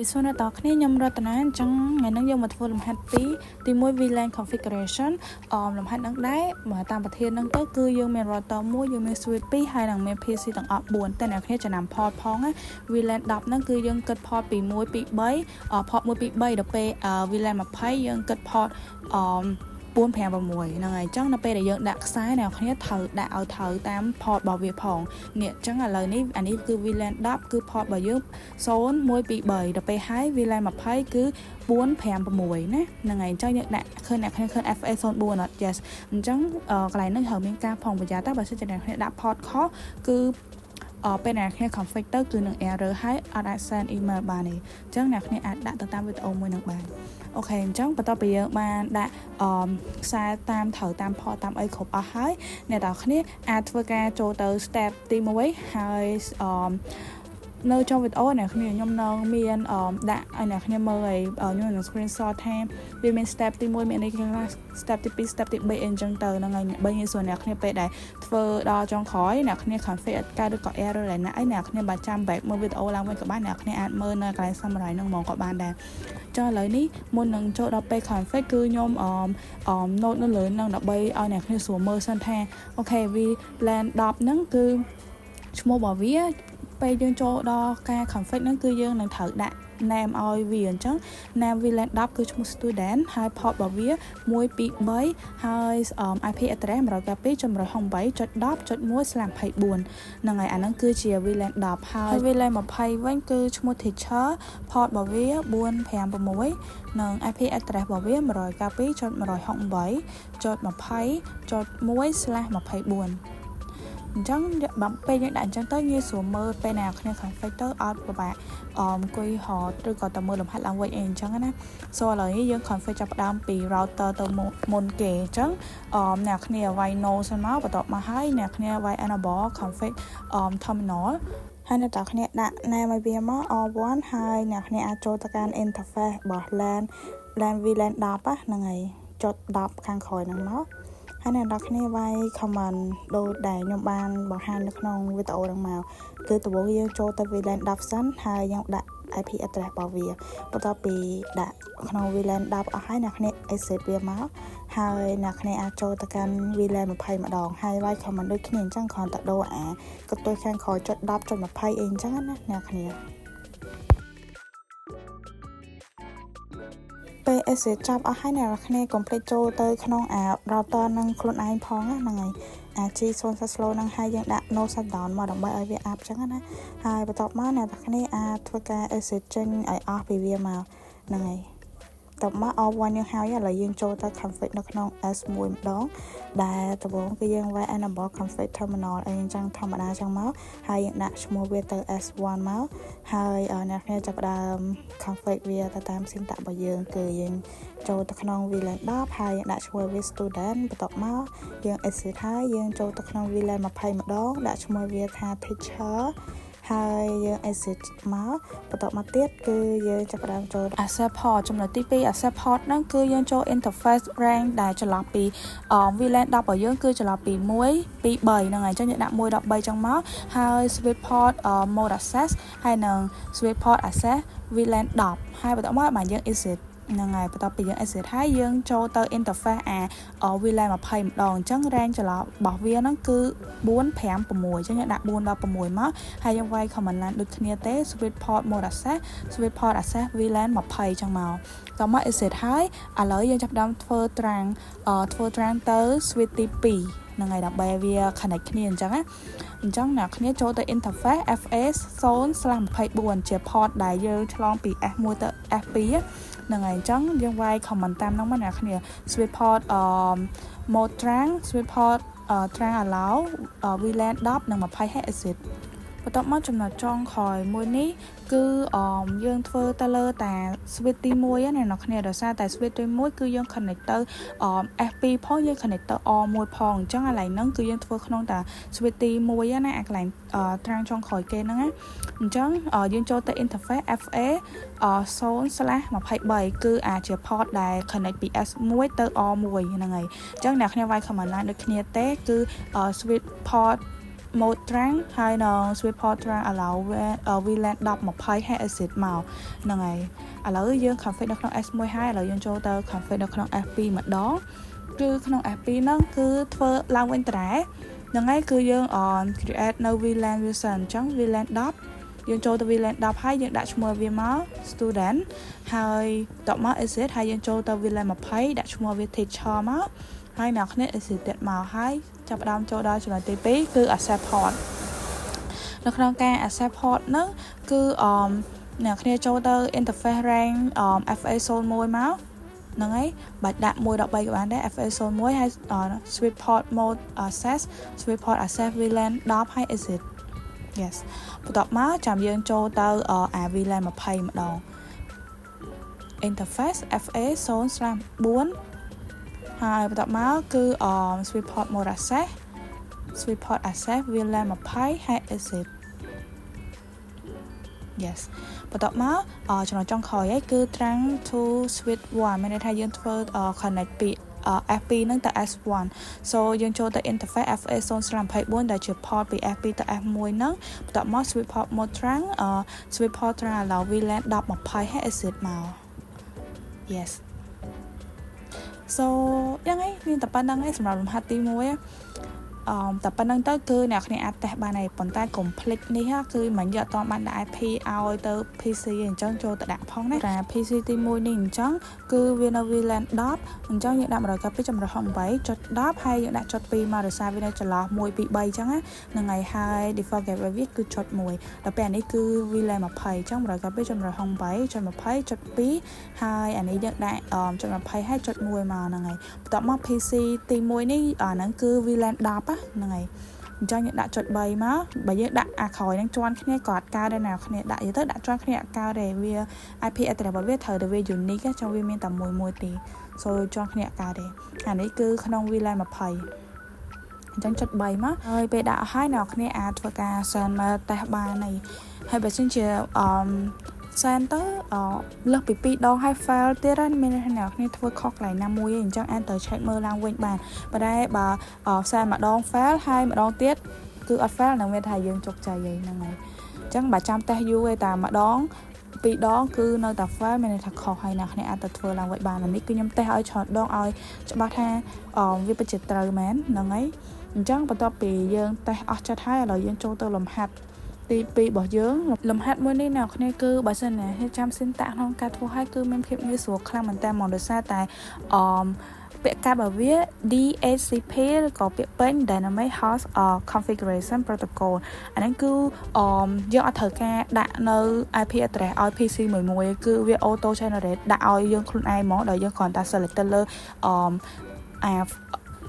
វិសុទ្ធតគ្នាខ្ញុំរតនាអញ្ចឹងថ្ងៃនេះយើងមកធ្វើលំហាត់ទី1 VLAN configuration លំហាត់នឹងដែរមកតាមប្រធានហ្នឹងទៅគឺយើងមាន router 1យើងមាន switch 2ហើយនឹងមាន PC ទាំងអស់4តែអ្នកគ្នាចំណាំ port ផងណា VLAN 10ហ្នឹងគឺយើងគិត port ពី1 2 3 port 1 2 3ដល់ពេល VLAN 20យើងគិត port 4 5 6ហ្នឹងហើយអញ្ចឹងនៅពេលដែលយើងដាក់ខ្សែអ្នកគ្នាត្រូវដាក់ឲ្យត្រូវតាម port របស់វាផងនេះអញ្ចឹងឥឡូវនេះអានេះគឺ VLAN 10គឺ port របស់យើង0 1 2 3ដល់ពេលហើយ VLAN 20គឺ4 5 6ណាហ្នឹងហើយអញ្ចឹងយើងដាក់ឃើញអ្នកគ្នាឃើញ FA04 អត់ yes អញ្ចឹងកន្លែងនេះត្រូវមានការប្រុងប្រយ័ត្នតែបើសិនជាអ្នកគ្នាដាក់ port ខុសគឺពេលអ្នកគ្នា config ទៅគឺនឹង error ហើយអត់អាច send email បានទេអញ្ចឹងអ្នកគ្នាអាចដាក់ទៅតាមវីដេអូមួយនឹងបានអូខេអញ្ចឹងបន្ទាប់ពីយើងបានដាក់ខ្សែតាមត្រូវតាម port តាមអីគ្រប់អស់ហើយអ្នកទាំងគ្នាអាចធ្វើការចូលទៅ step ទី1ហើយនៅtrongវីដេអូអ្នកគ្នាខ្ញុំនៅមានដាក់ឲ្យអ្នកគ្នាមើលឲ្យខ្ញុំនឹង screenshot ថាវាមាន step ទី1មានអីខ្លះ step ទី2 step ទី3អីចឹងទៅហ្នឹងហើយបើងាយស្រួលអ្នកគ្នាពេលដែលធ្វើដល់ចុងក្រោយអ្នកគ្នា config អត់កើតឬក៏ error ដែរណាអីអ្នកគ្នាបើចាំ back មើលវីដេអូឡើងវិញក៏បានអ្នកគ្នាអាចមើលនៅកន្លែង summary ហ្នឹងហ្មងក៏បានដែរចុះឥឡូវនេះមុននឹងចូលដល់ពេល config គឺខ្ញុំnote នៅលើហ្នឹងដើម្បីឲ្យអ្នកគ្នាស្រួលមើលសិនថាអូខេ VLAN 10ហ្នឹងគឺឈ្មោះរបស់វាពេលយើងចូលដល់ការ config ហ្នឹងគឺយើងនឹងត្រូវដាក់ name ឲ្យវាអញ្ចឹង name VLAN 10គឺឈ្មោះ student ហើយ port របស់វា123ហើយ IP address 192.168.10.1/24 ហ្នឹងហើយអាហ្នឹងគឺជា VLAN 10ហើយ VLAN 20វិញគឺឈ្មោះ teacher port របស់វា456និង IP address របស់វា192.168.20.1/24អញ្ចឹងបើពេលយើងដាក់អញ្ចឹងទៅងាយស្រួលមើលពេលណាគ្នា config ទៅអត់ពិបាកអង្គុយហត់ឬក៏តែមើលលំហាត់ឡើងវិញអីអញ្ចឹងណា so ឥឡូវនេះយើង config ចាប់ផ្ដើមពី router ទៅមុនគេអញ្ចឹងអ្នកគ្នាវាយ no សិនមកបន្ទាប់មកហើយអ្នកគ្នាវាយ enable config terminal ហើយអ្នកគ្នាដាក់ name ឲ្យវាមក R1 ហើយអ្នកគ្នាអាចចូលទៅកាន់ interface របស់ LAN VLAN 10ហ្នឹងហើយចុច10ខាងក្រោយហ្នឹងមកហើយអ្នកនរគ្នាវាយ command ដូចដែលខ្ញុំបានបង្ហាញនៅក្នុងវីដេអូហ្នឹងមកគឺដំបូងយើងចូលទៅ VLAN 10សិនហើយយើងដាក់ IP address របស់វាបន្ទាប់ពីដាក់ក្នុង VLAN 10អស់ហើយអ្នកគ្នា exit វាមកហើយអ្នកគ្នាអាចចូលទៅកាន់ VLAN 20ម្ដងហើយវាយ command ដូចគ្នាអញ្ចឹងគ្រាន់តែដូរកន្ទុយខាងក្រោយចុច10ចុច20អីអញ្ចឹងណាអ្នកគ្នាពេល exit ចាប់អស់ហើយអ្នកគ្នា complete ចូលទៅក្នុងrouter នឹងខ្លួនឯងផងហ្នឹងហើយG0 slow ហ្នឹងហើយយើងដាក់ no shutdown មកដើម្បីឲ្យវា up ចឹងណាហើយបន្ទាប់មកអ្នកគ្នាអាចធ្វើការ exit ចេញឲ្យអស់ពីវាមកហ្នឹងហើយតមក R1 យើងហើយឥឡូវយើងចូលទៅ config នៅក្នុង S1 ម្ដងដែលដំបូងគឺយើងវាយ enable config terminal អីអញ្ចឹងធម្មតាអញ្ចឹងមកហើយយើងដាក់ឈ្មោះវាទៅ S1 មកហើយអ្នកគ្នាចាប់ផ្ដើម config វាទៅតាម syntax របស់យើងគឺយើងចូលទៅក្នុង VLAN 10ហើយយើងដាក់ឈ្មោះវា student បន្ទាប់មកយើង exit ហើយយើងចូលទៅក្នុង VLAN 20ម្ដងដាក់ឈ្មោះវាថា teacherហើយយើង exit មកបន្ទាប់មកទៀតគឺយើងចាប់ផ្ដើមចូល access port ចំណុចទី2 access port ហ្នឹងគឺយើងចូល interface range ដែលចន្លោះពី VLAN 10របស់យើងគឺចន្លោះពី1 2 3ហ្នឹងហើយអញ្ចឹងយើងដាក់1ដល់3ចឹងមកហើយ switch port mode access ហើយនឹង switch port access VLAN 10ហើយបន្ទាប់មកបានយើង exit ហ្នឹងហើយបន្ទាប់ពីយើង exit ហើយយើងចូលទៅ interface VLAN 20ម្ដងអញ្ចឹង range ចន្លោះរបស់វាហ្នឹងគឺ4 5 6អញ្ចឹងយើងដាក់4ដល់6មកហើយយើងវាយ command line ដូចគ្នាទេ switch port mode access switch port access VLAN 20អញ្ចឹងមកតមក exit ហើយឥឡូវយើងចាប់ផ្ដើមធ្វើ trang ទៅ switch ទី2ហ្នឹងហើយដើម្បីវា connect គ្នាអញ្ចឹងណាអញ្ចឹងអ្នកគ្នាចូលទៅ interface FA0/24 ជា port ដែលយើងឆ្លងពី S1 ទៅ S2 ហ្នឹងហើយអញ្ចឹងយើងវាយ comment តាមហ្នឹងមកអ្នកគ្នា switch port mode trang switch port trang allow VLAN 10និង20 ហើយ exit បន្ទាប់មកចំណុចចុងក្រោយមួយនេះគឺយើងធ្វើទៅលើតា switch ទី1ណាអ្នកគ្នាដោយសារតែ switch ទី1គឺយើង connect ទៅ S2 ផងយើង connect ទៅ R1 ផងអញ្ចឹងកន្លែងហ្នឹងគឺយើងធ្វើក្នុងតា switch ទី1ណាកន្លែងត្រាំងចុងក្រោយគេហ្នឹងណាអញ្ចឹងយើងចូលទៅ interface FA 0/23គឺអាចជា port ដែល connect ពី S1 ទៅ R1 ហ្នឹងហើយអញ្ចឹងអ្នកគ្នាវាយ command line ដូចគ្នាទេគឺ switch port mode ត្រាំងហើយនៅ sweet port ត្រាំង allow VLAN 10 20 ហើយ exit មកហ្នឹងហើយឥឡូវយើង config នៅក្នុង S1 ហើយឥឡូវយើងចូលទៅ config នៅក្នុង F2 ម្ដងគឺក្នុង F2 ហ្នឹងគឺធ្វើឡើងវិញត្រែហ្នឹងហើយគឺយើង create នៅ VLAN user អញ្ចឹង VLAN 10យើងចូលទៅ VLAN 10ហើយយើងដាក់ឈ្មោះវាមក student ហើយតបមក exit ហើយយើងចូលទៅ VLAN 20ដាក់ឈ្មោះវា teacher មកហើយអ្នកគ្នា exit ទៀតមកហើយចាប់ផ្ដើមចូលដល់ចំណុចទី2គឺ accept port នៅក្នុងការ accept port ហ្នឹងគឺអ្នកគ្នាចូលទៅ interface rank FA01 មកហ្នឹងហើយបាច់ដាក់113ក៏បានដែរ FA01 ហើយ sweet port mode access sweet port access VLAN 10ហើយ exit yes បន្ទាប់មកចាំយើងចូលទៅVLAN 20ម្ដង interface FA0/4 ហើយបន្ទាប់មកគឺsweet port mode access sweet port access VLAN 20ហើយ exit yes បន្ទាប់មកចំណុចចុងក្រោយấyគឺ trunk to switch 1មានន័យថាយើងធ្វើ connect ពី F2 ហ្នឹងទៅ S1 so យើងចូលទៅ interface FA0/24 ដែលជា port ពី F2 ទៅ F1 ហ្នឹងបន្ទាប់មក switch port mode trunk switch port trunk allow VLAN 10 20ហើយ exit មក yes so យ៉ាងហ្នឹងមានតែប៉ុណ្្នឹងឯងសម្រាប់លំហាត់ទី1តែប៉ុណ្្នឹងទៅគឺអ្នកគ្នាអាចតេស្តបានហើយប៉ុន្តែ complete នេះគឺមិនយកអត់បានដាក់ IP ឲ្យទៅ PC អញ្ចឹងចូលទៅដាក់ផងណាតែ PC ទី1នេះអញ្ចឹងគឺវានៅ VLAN 10អញ្ចឹងយើងដាក់ 192.168.10 ហើយយើងដាក់ចុច2មកដោយសារវានៅចន្លោះ1 2 3អញ្ចឹងហ្នឹងហើយហើយ default gateway វាគឺចុច1ដល់ពេលអានេះគឺ VLAN 20អញ្ចឹង 192.168.2 ហើយអានេះយើងដាក់ចុច20ហើយចុច1មកហ្នឹងហើយបន្ទាប់មក PC ទី1នេះអាហ្នឹងគឺ VLAN 10ហ្នឹងហើយអញ្ចឹងយើងដាក់ចុច3មកបើយើងដាក់អាក្រោយហ្នឹងជាន់គ្នាក៏អត់កើតដែរណាគ្នាដាក់ទៅដាក់ជាន់គ្នាអត់កើតទេវា IP address របស់វាត្រូវតែវា unique ចឹងវាមានតែមួយទេ so ជាន់គ្នាអត់កើតទេអានេះគឺក្នុង VLAN 20អញ្ចឹងចុច3មកហើយពេលដាក់ឲ្យអ្នកគ្នាអាចធ្វើការ send មកតេស្តបានហើយបើសិនជាsend ទៅលើសពី2ដងហើយ file ទៀតមានអ្នកគ្នាធ្វើខុសកន្លែងណាមួយអញ្ចឹងអាចទៅ check មើលឡើងវិញបានប៉ុន្តែបើ send ម្ដង file ហើយម្ដងទៀតគឺអត់ file នឹងមានថាយើងជោគជ័យហ្នឹងហើយអញ្ចឹងបើចាំតេស្តយូរឯតែម្ដង2ដងគឺនៅតែ file មានថាខុសហើយអ្នកគ្នាអាចទៅធ្វើឡើងវិញបាននេះគឺខ្ញុំតេស្តឲ្យច្រើនដងឲ្យច្បាស់ថាវាពិតជាត្រូវមែនហ្នឹងហើយអញ្ចឹងបន្ទាប់ពីយើងតេស្តអស់ចិត្តហើយឥឡូវយើងចូលទៅលំហាត់ទី2របស់យើងលំហាត់មួយនេះអ្នកគ្នាគឺបើសិនណាចាំ syntax ក្នុងការធ្វើឲ្យគឺមានភាពងាយស្រួលខ្លាំងមែនតើមកដោយសារតែពាក្យកាត់របស់វា DHCP ឬក៏ពាក្យពេញ Dynamic Host Configuration Protocol អាហ្នឹងគឺយើងអត់ត្រូវការដាក់នៅ IP address ឲ្យ PC មួយគឺវា auto generate ដាក់ឲ្យយើងខ្លួនឯងហ្មងដោយយើងគ្រាន់តែ select ទៅលើ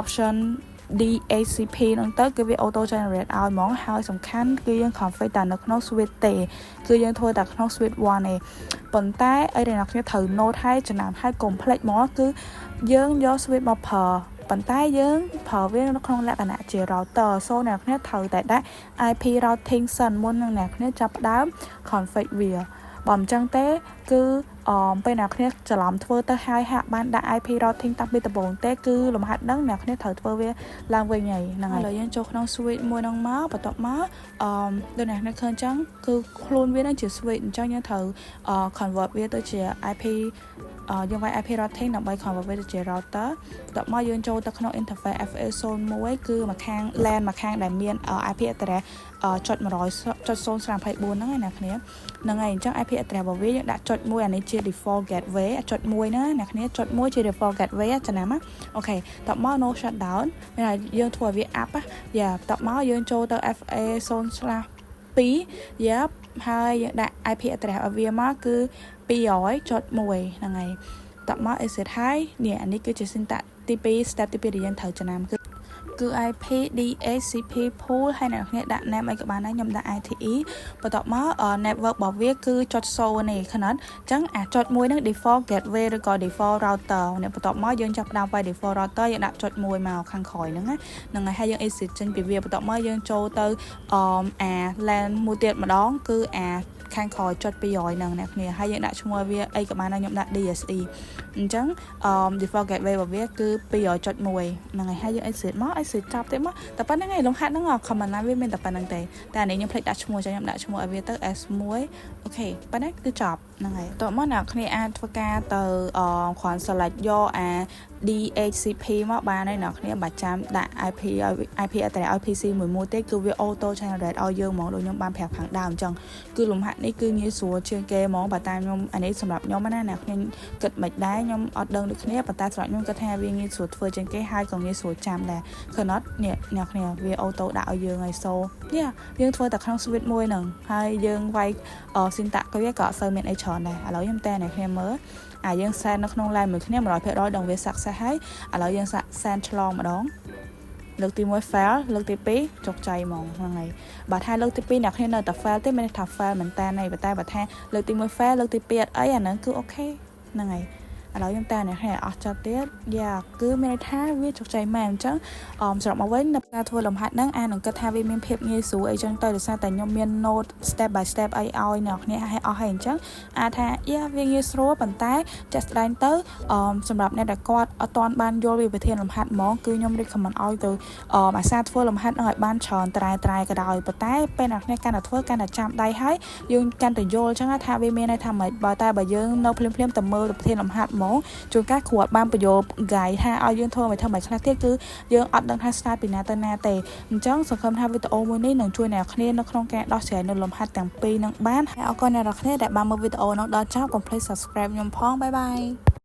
option DHCP ហ្នឹងទៅគឺវា auto generate ឲ្យហ្មងហើយសំខាន់គឺយើង config តែនៅក្នុង switch ទេគឺយើងធ្វើតែក្នុង switch 1ទេប៉ុន្តែអីដែលអ្នកគ្នាត្រូវ note ឲ្យចំណាំឲ្យ complex ហ្មងគឺយើងយក switch មកប្រើប៉ុន្តែយើងប្រើវានៅក្នុងលក្ខណៈជា router so អ្នកគ្នាត្រូវតែដាក់ IP routing សិនមុននឹងអ្នកគ្នាចាប់ផ្ដើម config វាបើមិនចឹងទេគឺពេលអ្នកគ្នាច្រឡំធ្វើទៅហើយហាក់បានដាក់ IP routing តាំងពីដំបូងទេគឺលំហាត់ហ្នឹងអ្នកគ្នាត្រូវធ្វើវាឡើងវិញហើយហ្នឹងហើយឥឡូវយើងចូលក្នុង switch មួយហ្នឹងមកបន្ទាប់មកដូចអ្នកគ្នាឃើញអញ្ចឹងគឺខ្លួនវានឹងជា switch អញ្ចឹងយើងត្រូវ convert វាទៅជា IP យើងវាយ IP routing ដើម្បី convert វាទៅជា router បន្ទាប់មកយើងចូលទៅក្នុង interface FA01 គឺមួយខាង LAN មួយខាងដែលមាន IP address 100.0/24 ហ្នឹងណាអ្នកគ្នាហ្នឹងហើយអញ្ចឹង IP address របស់វាយើងដាក់ចុច1អានេះជា default gateway ចុច1ណាអ្នកគ្នាចុច1ជា default gateway ចំណាំអូខេតបមក no shutdown មានថាយើងធ្វើវា app យ៉ាតបមកយើងចូលទៅ FA0/2 យ៉ាហើយយើងដាក់ IP address របស់វាមកគឺ 200.1 ហ្នឹងហើយតបមក exit ហើយនេះអានេះគឺជា syntax ទី2 step ទី2ដែលយើងត្រូវចំណាំគឺ IP DHCP pool ហើយអ្នកគ្នាដាក់ name អីក៏បានដែរខ្ញុំដាក់ ITE បន្ទាប់មក network របស់វាគឺ.0នេះខ្នាតអញ្ចឹងអាចុច1ហ្នឹង default gateway ឬក៏ default router នេះបន្ទាប់មកយើងចាប់ផ្ដើមវាយ default router យើងដាក់ចុច1មកខាងក្រោយហ្នឹងណាហ្នឹងហើយយើង exit ចេញពីវាបន្ទាប់មកយើងចូលទៅLAN មួយទៀតម្ដងគឺ ខាងក្រោយចុច200ហ្នឹងអ្នកគ្នាហើយយើងដាក់ឈ្មោះវាអីក៏បានដែរខ្ញុំដាក់ DSE អញ្ចឹងdefault gateway របស់វាគឺ200.1ហ្នឹងហើយហើយយើង exit មក exit ចាប់ទៀតមកតែប៉ុណ្្នឹងឯងលំហាត់ហ្នឹង command line វាមានតែប៉ុណ្្នឹងទេតែអានេះខ្ញុំភ្លេចដាក់ឈ្មោះចឹងខ្ញុំដាក់ឈ្មោះឲ្យវាទៅ S1 អូខេប៉ុណ្ណឹងគឺចប់ហ្នឹងហើយតោះមកអ្នកគ្នាអាចធ្វើការទៅគ្រាន់ select យកអា DHCP មកបានហើយអ្នកគ្នាបាច់ចាំដាក់ IP address ឲ្យ PC មួយទេគឺវា auto generate ឲ្យយើងហ្មងដូចខ្ញុំបានប្រាប់ខាងដើមអញ្ចឹងគឺលំហាត់នេះគឺងាយស្រួលជាងគេហ្មងបើតាមខ្ញុំអានេះសម្រាប់ខ្ញុំណាអ្នកគ្នាគិតមិនដែរខ្ញុំអត់ដឹងដូចគ្នាប៉ុន្តែសម្រាប់ខ្ញុំគិតថាវាងាយស្រួលធ្វើជាងគេហើយក៏ងាយស្រួលចាំដែរឃើញអត់នេះអ្នកគ្នាវា auto ដាក់ឲ្យយើងហើយ so យើងធ្វើតែក្នុង switch មួយហ្នឹងហើយយើងវាយ syntax ក៏វាក៏អត់សូវមានអីច្រើនដែរឥឡូវខ្ញុំតែអ្នកគ្នាមើលយើង send នៅក្នុង line មួយគ្នា 100% ដឹងវា success ហើយឥឡូវយើង send ឆ្លងម្ដងលើកទី1 fail លើកទី2ជោគជ័យហ្មងហ្នឹងហើយបើថាលើកទី2អ្នកគ្នានៅតែ fail ទេមានថា fail មែនតើតែបើថាលើកទី1 fail លើកទី2អត់អីអាហ្នឹងគឺអូខេហ្នឹងហើយឥឡូវខ្ញុំតែអ្នកគ្នាអស់ចត់ទៀតគឺមានន័យថាវាជោគជ័យមែនអញ្ចឹងសរុបមកវិញនៅការធ្វើលំហាត់ហ្នឹងនឹងគិតថាវាមានភាពងាយស្រួលអីចឹងទៅដោយសារតែខ្ញុំមាន note step by step អីឲ្យអ្នកគ្នាឲ្យអស់ហើយអញ្ចឹងអាចថាវាងាយស្រួលប៉ុន្តែចាក់ស្ដែងទៅសម្រាប់អ្នកដែលគាត់អត់ទាន់បានយល់ពីវិធីលំហាត់ហ្មងគឺខ្ញុំ recommend ឲ្យទៅអាសាធ្វើលំហាត់ហ្នឹងឲ្យបានច្រើនត្រែក៏ដោយប៉ុន្តែពេលអ្នកគ្នាកាន់តែធ្វើកាន់តែចាំដៃហើយយើងកាន់តែយល់អញ្ចឹងថាវាមានន័យថាមិនបើយើងនៅភ្លាមៗតែមើលវិធីលំហាត់ជួនកាលគ្រូអត់បានបញ្យល់ guide ថាឲ្យយើងធ្វើឲ្យខ្លះទៀតគឺយើងអត់ដឹងថា start ពីណាទៅណាទេអញ្ចឹងសង្ឃឹមថាវីដេអូមួយនេះនឹងជួយអ្នកគ្នានៅក្នុងការដោះស្រាយនៅលំហាត់ទាំងពីរនឹងបានហើយអរគុណអ្នកនរគ្នាដែលបានមើលវីដេអូនោះដល់ចប់កុំភ្លេច subscribe ខ្ញុំផងបាយបាយ